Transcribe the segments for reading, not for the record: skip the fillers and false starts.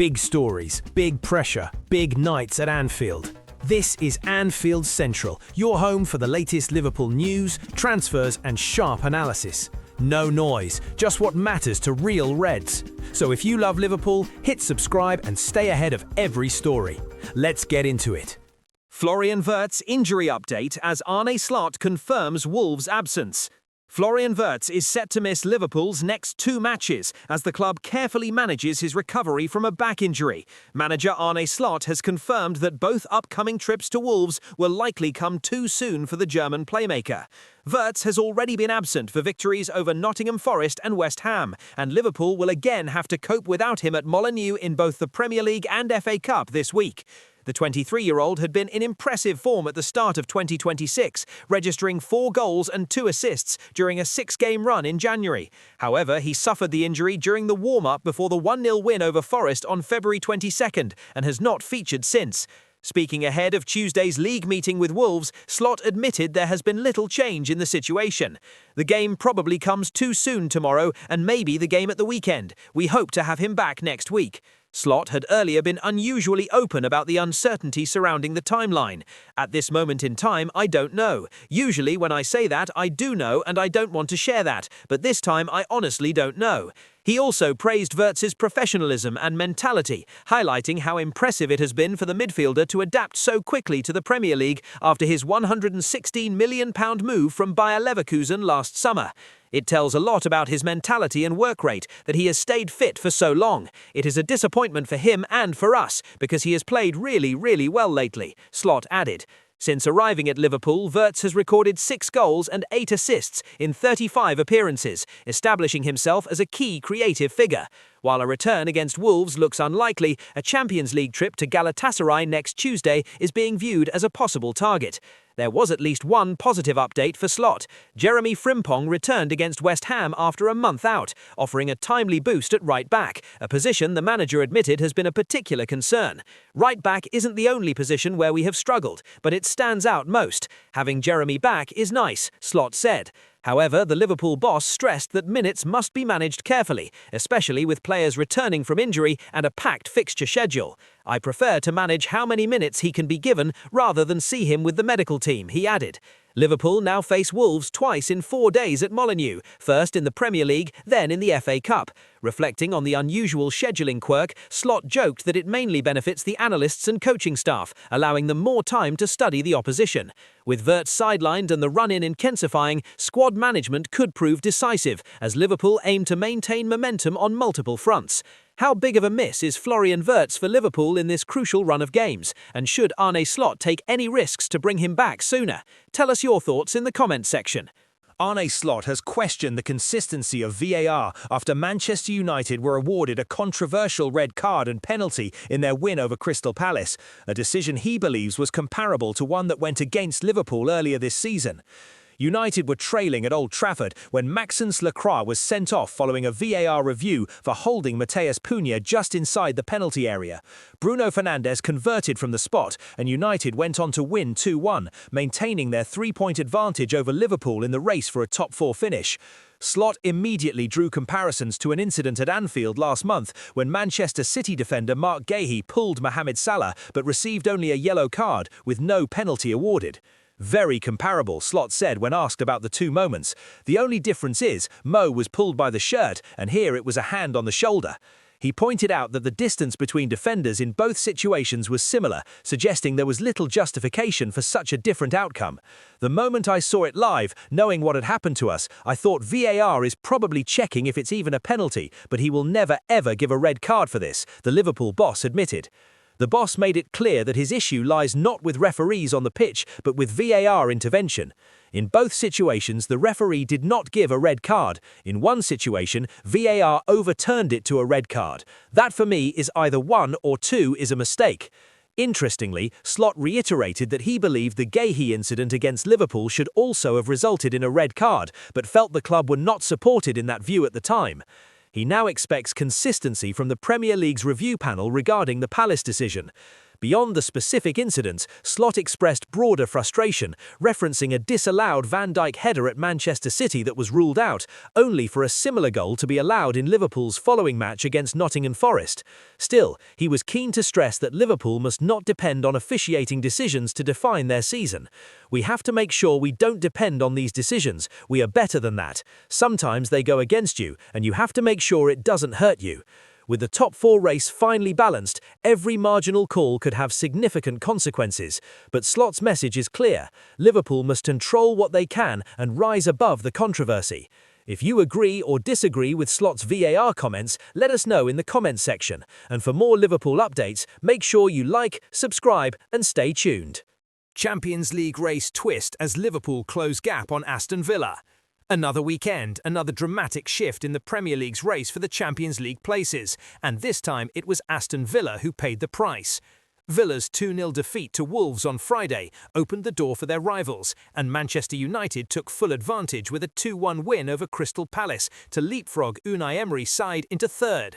Big stories, big pressure, big nights at Anfield. This is Anfield Central, your home for the latest Liverpool news, transfers and sharp analysis. No noise, just what matters to real Reds. So if you love Liverpool, hit subscribe and stay ahead of every story. Let's get into it. Florian Wirtz injury update as Arne Slot confirms Wolves' absence. Florian Wirtz is set to miss Liverpool's next 2 matches as the club carefully manages his recovery from a back injury. Manager Arne Slot has confirmed that both upcoming trips to Wolves will likely come too soon for the German playmaker. Wirtz has already been absent for victories over Nottingham Forest and West Ham, and Liverpool will again have to cope without him at Molineux in both the Premier League and FA Cup this week. The 23-year-old had been in impressive form at the start of 2026, registering 4 goals and 2 assists during a 6-game run in January. However, he suffered the injury during the warm-up before the 1-0 win over Forest on February 22nd and has not featured since. Speaking ahead of Tuesday's league meeting with Wolves, Slot admitted there has been little change in the situation. The game probably comes too soon tomorrow and maybe the game at the weekend. We hope to have him back next week. Slot had earlier been unusually open about the uncertainty surrounding the timeline. At this moment in time, I don't know. Usually when I say that, I do know and I don't want to share that, but this time I honestly don't know. He also praised Wirtz's professionalism and mentality, highlighting how impressive it has been for the midfielder to adapt so quickly to the Premier League after his £116 million move from Bayer Leverkusen last summer. It tells a lot about his mentality and work rate that he has stayed fit for so long. It is a disappointment for him and for us, because he has played really well lately, Slot added. Since arriving at Liverpool, Wirtz has recorded 6 goals and 8 assists in 35 appearances, establishing himself as a key creative figure. While a return against Wolves looks unlikely, a Champions League trip to Galatasaray next Tuesday is being viewed as a possible target. There was at least one positive update for Slot. Jeremy Frimpong returned against West Ham after a month out, offering a timely boost at right back, a position the manager admitted has been a particular concern. Right back isn't the only position where we have struggled, but it stands out most. Having Jeremy back is nice, Slot said. However, the Liverpool boss stressed that minutes must be managed carefully, especially with players returning from injury and a packed fixture schedule. I prefer to manage how many minutes he can be given rather than see him with the medical team, he added. Liverpool now face Wolves twice in 4 days at Molineux, first in the Premier League, then in the FA Cup. Reflecting on the unusual scheduling quirk, Slot joked that it mainly benefits the analysts and coaching staff, allowing them more time to study the opposition. With Wirtz sidelined and the run-in intensifying, squad management could prove decisive, as Liverpool aim to maintain momentum on multiple fronts. How big of a miss is Florian Wirtz for Liverpool in this crucial run of games? And should Arne Slot take any risks to bring him back sooner? Tell us your thoughts in the comments section. Arne Slot has questioned the consistency of VAR after Manchester United were awarded a controversial red card and penalty in their win over Crystal Palace, a decision he believes was comparable to one that went against Liverpool earlier this season. United were trailing at Old Trafford when Maxence Lacroix was sent off following a VAR review for holding Matheus Cunha just inside the penalty area. Bruno Fernandes converted from the spot and United went on to win 2-1, maintaining their 3-point advantage over Liverpool in the race for a top 4 finish. Slot immediately drew comparisons to an incident at Anfield last month when Manchester City defender Mark Guéhi pulled Mohamed Salah but received only a yellow card with no penalty awarded. Very comparable, Slot said when asked about the 2 moments. The only difference is, Mo was pulled by the shirt, and here it was a hand on the shoulder. He pointed out that the distance between defenders in both situations was similar, suggesting there was little justification for such a different outcome. The moment I saw it live, knowing what had happened to us, I thought VAR is probably checking if it's even a penalty, but he will never ever give a red card for this, the Liverpool boss admitted. The boss made it clear that his issue lies not with referees on the pitch, but with VAR intervention. In both situations, the referee did not give a red card. In one situation, VAR overturned it to a red card. That for me is either 1 or 2 is a mistake. Interestingly, Slot reiterated that he believed the Guéhi incident against Liverpool should also have resulted in a red card, but felt the club were not supported in that view at the time. He now expects consistency from the Premier League's review panel regarding the Palace decision. Beyond the specific incident, Slot expressed broader frustration, referencing a disallowed Van Dijk header at Manchester City that was ruled out, only for a similar goal to be allowed in Liverpool's following match against Nottingham Forest. Still, he was keen to stress that Liverpool must not depend on officiating decisions to define their season. "We have to make sure we don't depend on these decisions. We are better than that. Sometimes they go against you, and you have to make sure it doesn't hurt you." With the top four race finely balanced, every marginal call could have significant consequences. But Slot's message is clear: Liverpool must control what they can and rise above the controversy. If you agree or disagree with Slot's VAR comments, let us know in the comments section. And for more Liverpool updates, make sure you like, subscribe, and stay tuned. Champions League race twist as Liverpool close gap on Aston Villa. Another weekend, another dramatic shift in the Premier League's race for the Champions League places, and this time it was Aston Villa who paid the price. Villa's 2-0 defeat to Wolves on Friday opened the door for their rivals, and Manchester United took full advantage with a 2-1 win over Crystal Palace to leapfrog Unai Emery's side into third.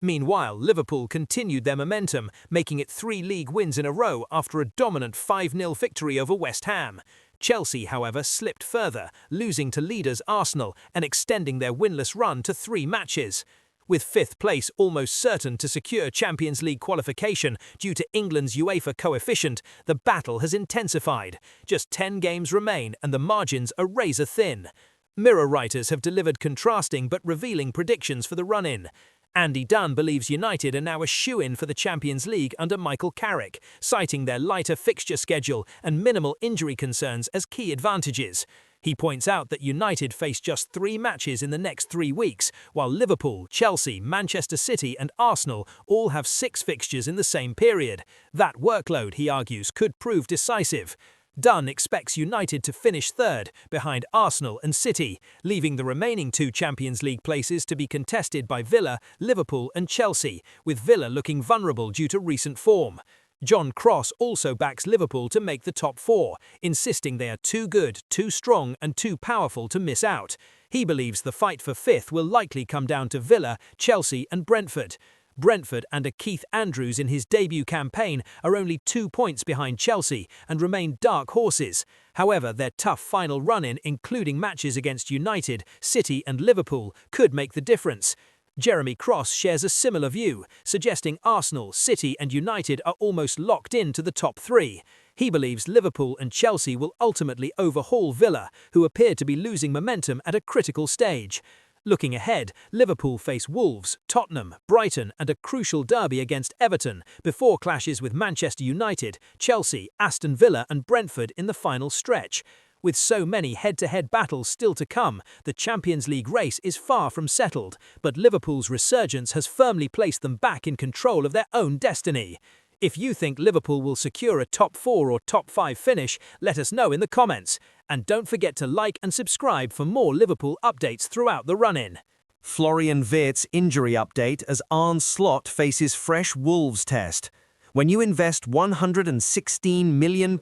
Meanwhile, Liverpool continued their momentum, making it 3 league wins in a row after a dominant 5-0 victory over West Ham. Chelsea, however, slipped further, losing to leaders Arsenal and extending their winless run to 3 matches. With 5th place almost certain to secure Champions League qualification due to England's UEFA coefficient, the battle has intensified. Just 10 games remain and the margins are razor thin. Mirror writers have delivered contrasting but revealing predictions for the run-in. Andy Dunn believes United are now a shoo-in for the Champions League under Michael Carrick, citing their lighter fixture schedule and minimal injury concerns as key advantages. He points out that United face just 3 matches in the next 3 weeks, while Liverpool, Chelsea, Manchester City and Arsenal all have 6 fixtures in the same period. That workload, he argues, could prove decisive. Dunn expects United to finish third, behind Arsenal and City, leaving the remaining 2 Champions League places to be contested by Villa, Liverpool and Chelsea, with Villa looking vulnerable due to recent form. John Cross also backs Liverpool to make the top 4, insisting they are too good, too strong and too powerful to miss out. He believes the fight for 5th will likely come down to Villa, Chelsea and Brentford. Brentford and a Keith Andrews in his debut campaign are only 2 points behind Chelsea and remain dark horses. However, their tough final run-in, including matches against United, City and Liverpool, could make the difference. Jeremy Cross shares a similar view, suggesting Arsenal, City and United are almost locked into the top 3. He believes Liverpool and Chelsea will ultimately overhaul Villa, who appear to be losing momentum at a critical stage. Looking ahead, Liverpool face Wolves, Tottenham, Brighton and a crucial derby against Everton before clashes with Manchester United, Chelsea, Aston Villa and Brentford in the final stretch. With so many head-to-head battles still to come, the Champions League race is far from settled, but Liverpool's resurgence has firmly placed them back in control of their own destiny. If you think Liverpool will secure a top 4 or top 5 finish, let us know in the comments. And don't forget to like and subscribe for more Liverpool updates throughout the run-in. Florian Wirtz injury update as Arne Slot faces fresh Wolves test. When you invest £116 million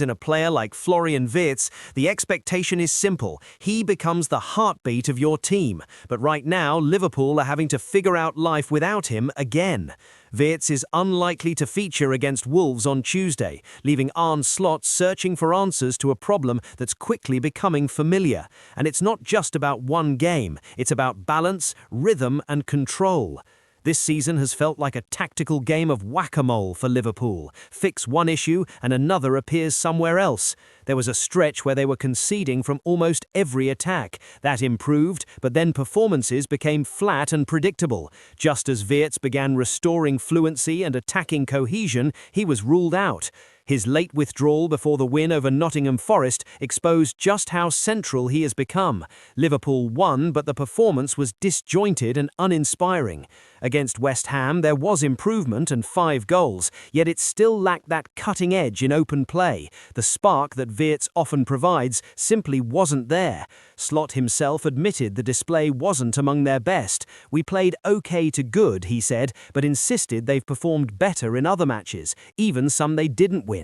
in a player like Florian Wirtz, the expectation is simple. He becomes the heartbeat of your team. But right now, Liverpool are having to figure out life without him again. Wirtz is unlikely to feature against Wolves on Tuesday, leaving Arne Slot searching for answers to a problem that's quickly becoming familiar. And it's not just about one game, it's about balance, rhythm and control. This season has felt like a tactical game of whack-a-mole for Liverpool. Fix one issue and another appears somewhere else. There was a stretch where they were conceding from almost every attack. That improved, but then performances became flat and predictable. Just as Wirtz began restoring fluency and attacking cohesion, he was ruled out. His late withdrawal before the win over Nottingham Forest exposed just how central he has become. Liverpool won, but the performance was disjointed and uninspiring. Against West Ham, there was improvement and 5 goals, yet it still lacked that cutting edge in open play. The spark that Wirtz often provides simply wasn't there. Slot himself admitted the display wasn't among their best. "We played okay to good," he said, but insisted they've performed better in other matches, even some they didn't win.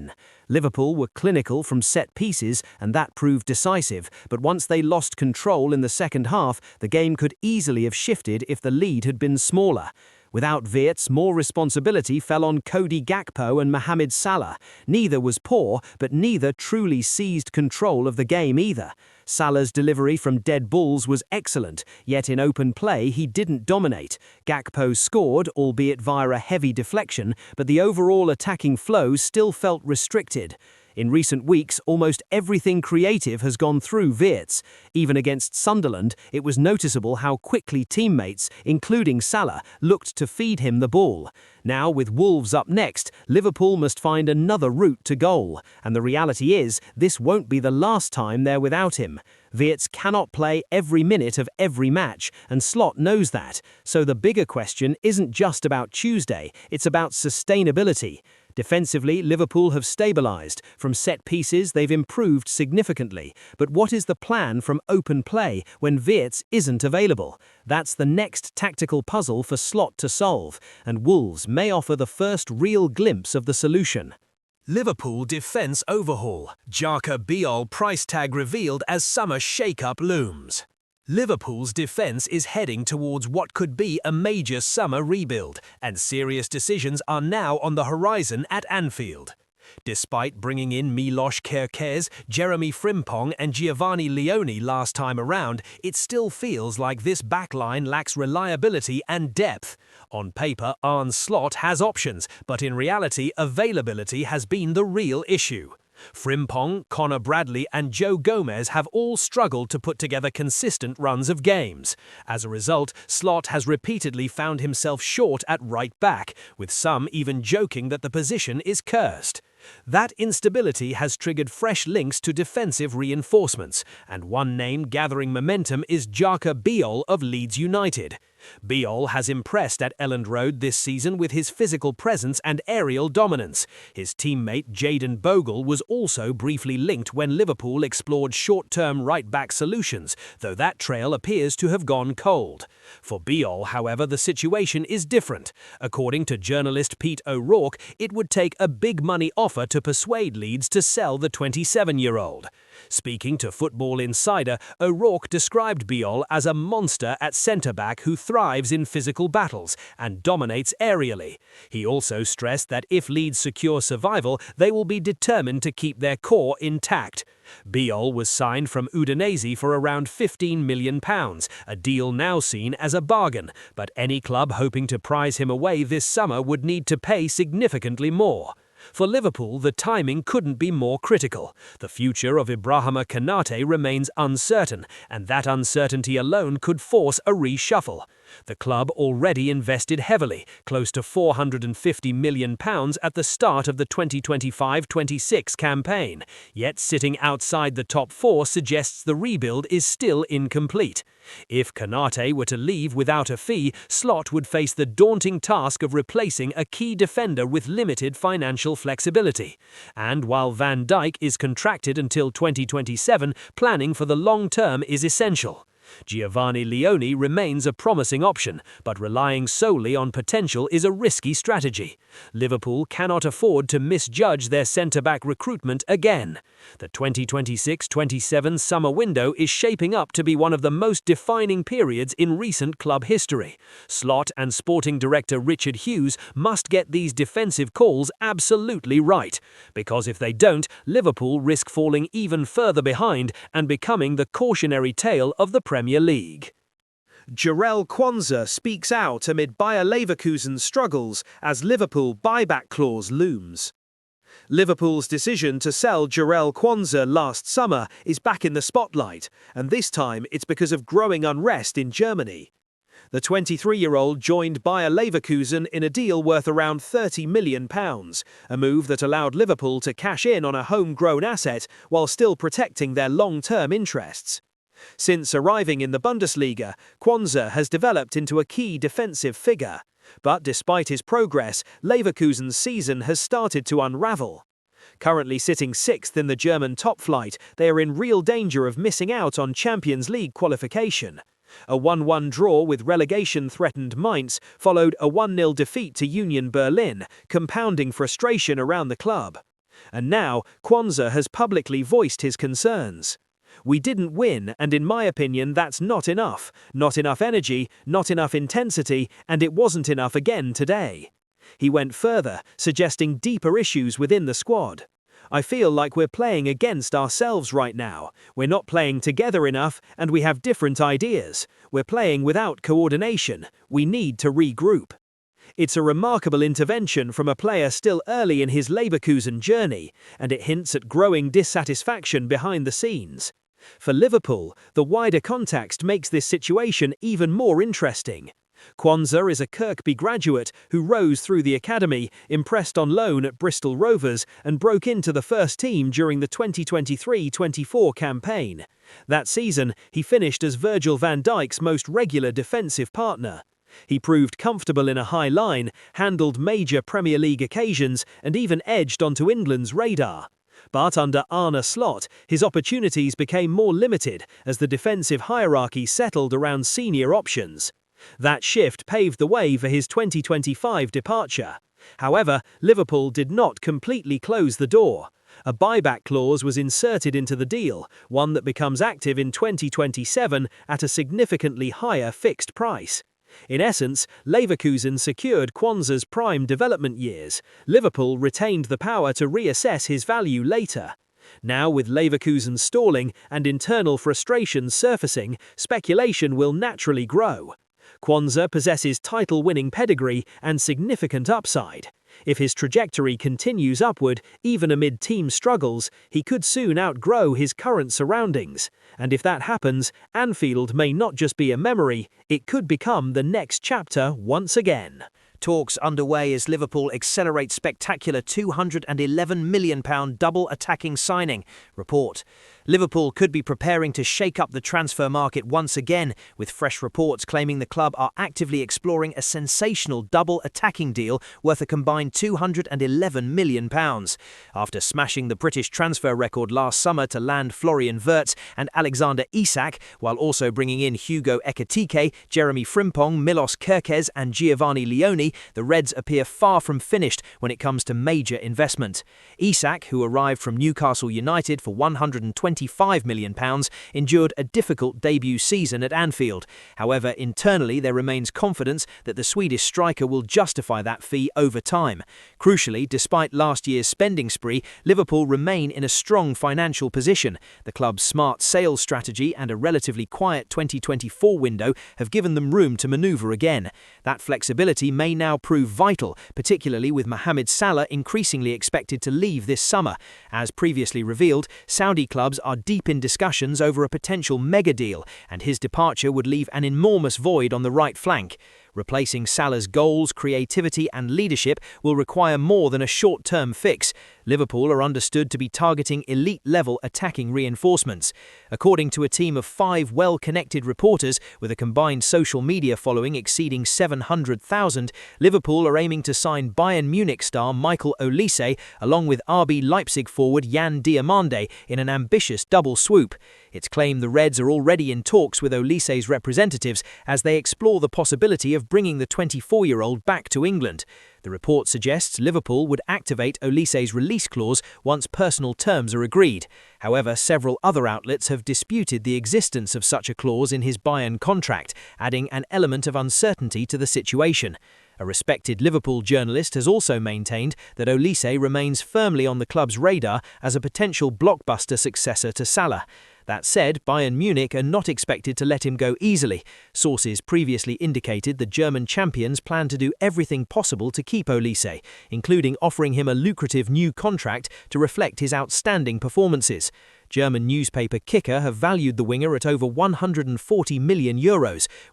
Liverpool were clinical from set pieces and that proved decisive, but once they lost control in the second half, the game could easily have shifted if the lead had been smaller. Without Wirtz, more responsibility fell on Cody Gakpo and Mohamed Salah. Neither was poor, but neither truly seized control of the game either. Salah's delivery from dead balls was excellent, yet in open play he didn't dominate. Gakpo scored, albeit via a heavy deflection, but the overall attacking flow still felt restricted. In recent weeks, almost everything creative has gone through Wirtz. Even against Sunderland, it was noticeable how quickly teammates, including Salah, looked to feed him the ball. Now, with Wolves up next, Liverpool must find another route to goal. And the reality is, this won't be the last time they're without him. Wirtz cannot play every minute of every match, and Slot knows that. So the bigger question isn't just about Tuesday, it's about sustainability. Defensively, Liverpool have stabilised. From set pieces, they've improved significantly. But what is the plan from open play when Wirtz isn't available? That's the next tactical puzzle for Slot to solve, and Wolves may offer the first real glimpse of the solution. Liverpool defence overhaul. Beol price tag revealed as summer shake-up looms. Liverpool's defence is heading towards what could be a major summer rebuild, and serious decisions are now on the horizon at Anfield. Despite bringing in Milos Kerkez, Jeremy Frimpong and Giovanni Leone last time around, it still feels like this backline lacks reliability and depth. On paper, Arne Slot has options, but in reality, availability has been the real issue. Frimpong, Connor Bradley and Joe Gomez have all struggled to put together consistent runs of games. As a result, Slot has repeatedly found himself short at right back, with some even joking that the position is cursed. That instability has triggered fresh links to defensive reinforcements, and one name gathering momentum is Beol of Leeds United. Beol has impressed at Elland Road this season with his physical presence and aerial dominance. His teammate Jayden Bogle was also briefly linked when Liverpool explored short-term right-back solutions, though that trail appears to have gone cold. For Beol, however, the situation is different. According to journalist Pete O'Rourke, it would take a big-money offer to persuade Leeds to sell the 27-year-old. Speaking to Football Insider, O'Rourke described Beol as a monster at centre-back who thrives in physical battles and dominates aerially. He also stressed that if Leeds secure survival, they will be determined to keep their core intact. Beol was signed from Udinese for around £15 million, a deal now seen as a bargain, but any club hoping to prize him away this summer would need to pay significantly more. For Liverpool, the timing couldn't be more critical. The future of Ibrahima Konate remains uncertain, and that uncertainty alone could force a reshuffle. The club already invested heavily, close to £450 million at the start of the 2025-26 campaign, yet sitting outside the top four suggests the rebuild is still incomplete. If Konate were to leave without a fee, Slot would face the daunting task of replacing a key defender with limited financial flexibility. And while Van Dijk is contracted until 2027, planning for the long term is essential. Giovanni Leone remains a promising option, but relying solely on potential is a risky strategy. Liverpool cannot afford to misjudge their centre-back recruitment again. The 2026-27 summer window is shaping up to be one of the most defining periods in recent club history. Slot and sporting director Richard Hughes must get these defensive calls absolutely right, because if they don't, Liverpool risk falling even further behind and becoming the cautionary tale of the Premier League. Quansah speaks out amid Bayer Leverkusen's struggles as Liverpool buyback clause looms. Liverpool's decision to sell Quansah last summer is back in the spotlight, and this time it's because of growing unrest in Germany. The 23-year-old joined Bayer Leverkusen in a deal worth around £30 million, a move that allowed Liverpool to cash in on a homegrown asset while still protecting their long-term interests. Since arriving in the Bundesliga, Quansah has developed into a key defensive figure. But despite his progress, Leverkusen's season has started to unravel. Currently sitting sixth in the German top flight, they are in real danger of missing out on Champions League qualification. A 1-1 draw with relegation-threatened Mainz followed a 1-0 defeat to Union Berlin, compounding frustration around the club. And now, Quansah has publicly voiced his concerns. We didn't win, and in my opinion that's not enough. Not enough energy, not enough intensity, and it wasn't enough again today. He went further, suggesting deeper issues within the squad. I feel like we're playing against ourselves right now. We're not playing together enough, and we have different ideas. We're playing without coordination. We need to regroup. It's a remarkable intervention from a player still early in his Leverkusen journey, and it hints at growing dissatisfaction behind the scenes. For Liverpool, the wider context makes this situation even more interesting. Quansah is a Kirkby graduate who rose through the academy, impressed on loan at Bristol Rovers, and broke into the first team during the 2023-24 campaign. That season, he finished as Virgil van Dijk's most regular defensive partner. He proved comfortable in a high line, handled major Premier League occasions, and even edged onto England's radar. But under Arne Slot, his opportunities became more limited as the defensive hierarchy settled around senior options. That shift paved the way for his 2025 departure. However, Liverpool did not completely close the door. A buyback clause was inserted into the deal, one that becomes active in 2027 at a significantly higher fixed price. In essence, Leverkusen secured Quansah's prime development years. Liverpool retained the power to reassess his value later. Now, with Leverkusen stalling and internal frustrations surfacing, speculation will naturally grow. Quansah possesses title-winning pedigree and significant upside. If his trajectory continues upward, even amid team struggles, he could soon outgrow his current surroundings. And if that happens, Anfield may not just be a memory, it could become the next chapter once again. Talks underway as Liverpool accelerate spectacular £211 million double attacking signing. Report. Liverpool could be preparing to shake up the transfer market once again, with fresh reports claiming the club are actively exploring a sensational double attacking deal worth a combined £211 million. After smashing the British transfer record last summer to land Florian Wirtz and Alexander Isak, while also bringing in Hugo Ekitike, Jeremy Frimpong, Milos Kerkez and Giovanni Leone, the Reds appear far from finished when it comes to major investment. Isak, who arrived from Newcastle United for £125 million, endured a difficult debut season at Anfield. However, internally there remains confidence that the Swedish striker will justify that fee over time. Crucially, despite last year's spending spree, Liverpool remain in a strong financial position. The club's smart sales strategy and a relatively quiet 2024 window have given them room to manoeuvre again. That flexibility may now prove vital, particularly with Mohamed Salah increasingly expected to leave this summer. As previously revealed, Saudi clubs are deep in discussions over a potential mega deal, and his departure would leave an enormous void on the right flank. Replacing Salah's goals, creativity and leadership will require more than a short-term fix. Liverpool are understood to be targeting elite-level attacking reinforcements. According to a team of 5 well-connected reporters with a combined social media following exceeding 700,000, Liverpool are aiming to sign Bayern Munich star Michael Olise along with RB Leipzig forward Yan Diomande in an ambitious double swoop. It's claimed the Reds are already in talks with Olise's representatives as they explore the possibility of bringing the 24-year-old back to England. The report suggests Liverpool would activate Olise's release clause once personal terms are agreed. However, several other outlets have disputed the existence of such a clause in his Bayern contract, adding an element of uncertainty to the situation. A respected Liverpool journalist has also maintained that Olise remains firmly on the club's radar as a potential blockbuster successor to Salah. That said, Bayern Munich are not expected to let him go easily. Sources previously indicated the German champions plan to do everything possible to keep Olise, including offering him a lucrative new contract to reflect his outstanding performances. German newspaper Kicker have valued the winger at over €140 million,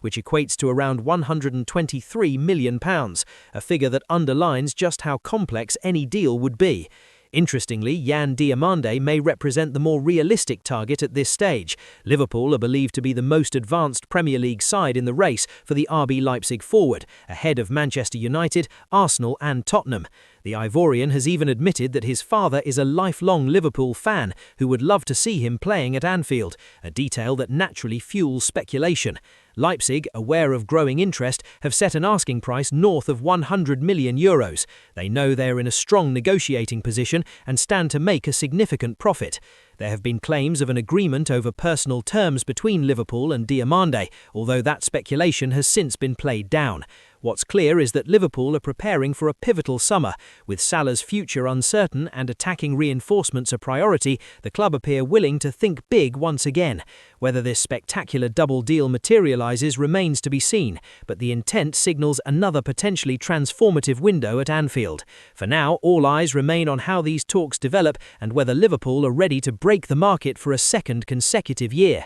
which equates to around £123 million, a figure that underlines just how complex any deal would be. Interestingly, Yan Diomande may represent the more realistic target at this stage. Liverpool are believed to be the most advanced Premier League side in the race for the RB Leipzig forward, ahead of Manchester United, Arsenal and Tottenham. The Ivorian has even admitted that his father is a lifelong Liverpool fan who would love to see him playing at Anfield, a detail that naturally fuels speculation. Leipzig, aware of growing interest, have set an asking price north of €100 million. They know they're in a strong negotiating position and stand to make a significant profit. There have been claims of an agreement over personal terms between Liverpool and Diomande, although that speculation has since been played down. What's clear is that Liverpool are preparing for a pivotal summer. With Salah's future uncertain and attacking reinforcements a priority, the club appear willing to think big once again. Whether this spectacular double deal materialises remains to be seen, but the intent signals another potentially transformative window at Anfield. For now, all eyes remain on how these talks develop and whether Liverpool are ready to break the market for a second consecutive year.